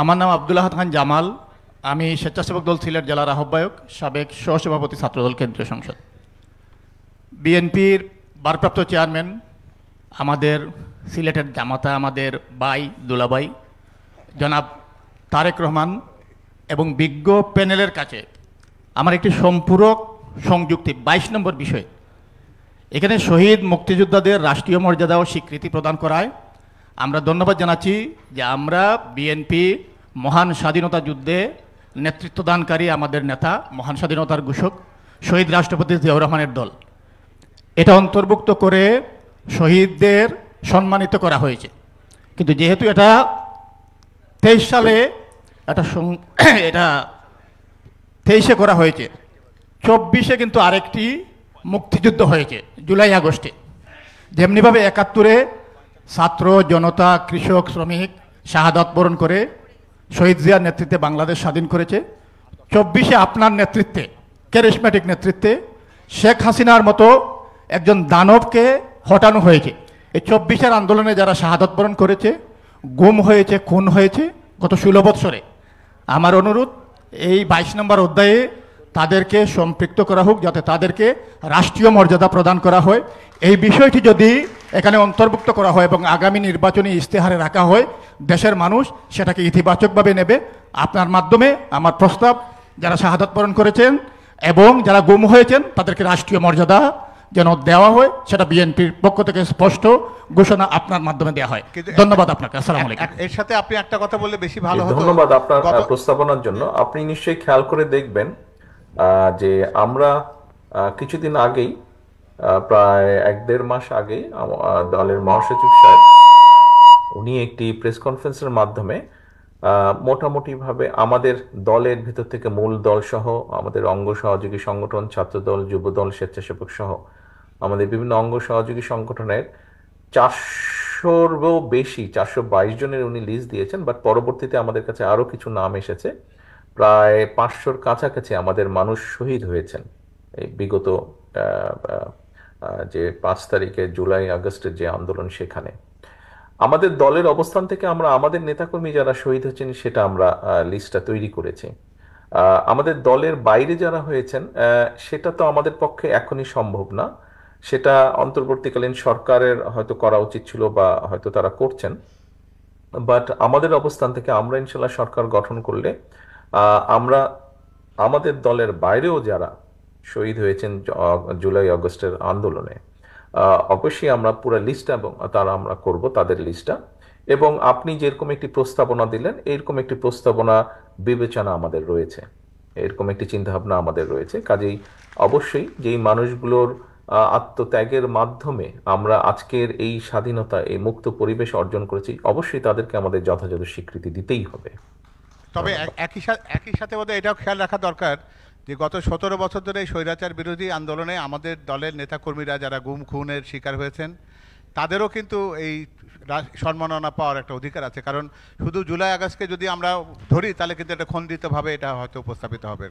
আমার নাম আব্দুল আহাদ খান জামাল। আমি স্বেচ্ছাসেবক দল সিলেট জেলার আহ্বায়ক, সাবেক সহসভাপতি ছাত্রদল কেন্দ্রীয় সংসদ। বিএনপির ভারপ্রাপ্ত চেয়ারম্যান, আমাদের সিলেটের জামাতা, আমাদের ভাই দুলাভাই জনাব তারেক রহমান এবং বিজ্ঞ প্যানেলের কাছে আমার একটি সম্পূরক সংযুক্তি 22 নম্বর বিষয়। এখানে শহীদ মুক্তিযোদ্ধাদের রাষ্ট্রীয় মর্যাদা ও স্বীকৃতি প্রদান করায় আমরা ধন্যবাদ জানাচ্ছি যে আমরা বিএনপি মহান স্বাধীনতা যুদ্ধে নেতৃত্বদানকারী আমাদের নেতা, মহান স্বাধীনতার ঘোষক শহীদ রাষ্ট্রপতি জিয়াউর রহমানের দল, এটা অন্তর্ভুক্ত করে শহীদদের সম্মানিত করা হয়েছে। কিন্তু যেহেতু এটা 23 সালে এটা 23-এ করা হয়েছে, 24-এ কিন্তু আরেকটি মুক্তিযুদ্ধ হয়েছে জুলাই আগস্টে। যেমনিভাবে 71-এ ছাত্র জনতা, কৃষক, শ্রমিক শাহাদাত বরণ করে শহীদ জিয়ার নেতৃত্বে বাংলাদেশ স্বাধীন করেছে, 24-এ আপনার নেতৃত্বে, ক্যারিসম্যাটিক নেতৃত্বে শেখ হাসিনার মতো একজন দানবকে হটানো হয়েছে। এই 24-এর আন্দোলনে যারা শাহাদাত বরণ করেছে, গুম হয়েছে, খুন হয়েছে গত 16 বৎসরে, আমার অনুরোধ এই 22 নম্বর অধ্যায়ে তাদেরকে সম্পৃক্ত করা হোক, যাতে তাদেরকে রাষ্ট্রীয় মর্যাদা প্রদান করা হয়। এই বিষয়টি যদি এখানে অন্তর্ভুক্ত করা হয় এবং আগামী নির্বাচনী ইশতেহারে রাখা হয়, দেশের মানুষ সেটাকে ইতিবাচকভাবে নেবে। আপনার মাধ্যমে আমার প্রস্তাব, যারা শাহাদাত বরণ করেছেন এবং যারা গুম হয়েছেন তাদেরকে রাষ্ট্রীয় মর্যাদা যেন দেওয়া হয়, সেটা বিএনপির পক্ষ থেকে স্পষ্ট ঘোষণা আপনার মাধ্যমে দেওয়া হয়। ধন্যবাদ আপনাকে। আসসালামু আলাইকুম। এর সাথে আপনি একটা কথা বললে বেশি ভালো হতো। ধন্যবাদ আপনার প্রস্তাবনার জন্য। আপনি নিশ্চয়ই খেয়াল করে দেখবেন যে আমরা কিছুদিন আগেই, প্রায় 1-1.5 মাস আগে, দলের মহাসচিব সাহেব উনি একটি প্রেস কনফারেন্সের মাধ্যমে মোটামুটিভাবে আমাদের দলের ভিতর থেকে মূল দল সহ আমাদের অঙ্গ সহযোগী সংগঠন, ছাত্রদল, যুবদল, স্বেচ্ছাসেবক সহ আমাদের বিভিন্ন অঙ্গ সহযোগী সংগঠনের 400-ও বেশি, 422 জনের উনি লিস্ট দিয়েছেন। বাট পরবর্তীতে আমাদের কাছে আরো কিছু নাম এসেছে, প্রায় 500-র কাছাকাছি আমাদের মানুষ শহীদ হয়েছেন এই বিগত যে 5 তারিখে জুলাই আগস্টের যে আন্দোলন, সেখানে আমাদের দলের অবস্থান থেকে আমরা আমাদের নেতাকর্মী যারা শহীদ হয়েছেন সেটা আমরা লিস্টটা তৈরি করেছি। আমাদের দলের বাইরে যারা হয়েছেন সেটা তো আমাদের পক্ষে এখনই সম্ভব না, সেটা অন্তর্বর্তীকালীন সরকারের হয়তো করা উচিত ছিল বা হয়তো তারা করছেন। বাট আমাদের অবস্থান থেকে আমরা ইনশাল্লাহ সরকার গঠন করলে আমরা আমাদের দলের বাইরেও যারা শহীদ হয়েছেন জুলাই আগস্টের আন্দোলনে, অবশ্যই আমরা পুরো লিস্ট এবং তারা আমরা করব তাদের লিস্টটা। এবং আপনি যেরকম একটি প্রস্তাবনা দিলেন, এরকম একটি প্রস্তাবনা বিবেচনা আমাদের রয়েছে, এরকম একটি চিন্তাভাবনা আমাদের রয়েছে। কাজেই অবশ্যই যেই মানুষগুলোর আত্মত্যাগের মাধ্যমে আমরা আজকের এই স্বাধীনতা, এই মুক্ত পরিবেশ অর্জন করেছি, অবশ্যই তাদেরকে আমাদের যথাযথ স্বীকৃতি দিতেই হবে। তবে একই সাথে বোধহয় এটাও খেয়াল রাখা দরকার যে গত 17 বছর ধরে এই স্বৈরাচার বিরোধী আন্দোলনে আমাদের দলের নেতাকর্মীরা যারা গুম খুনের শিকার হয়েছেন, তাদেরও কিন্তু এই সম্মাননা পাওয়ার একটা অধিকার আছে। কারণ শুধু জুলাই আগস্টকে যদি আমরা ধরি তাহলে কিন্তু এটা খণ্ডিতভাবে এটা হয়তো উপস্থাপিত হবে।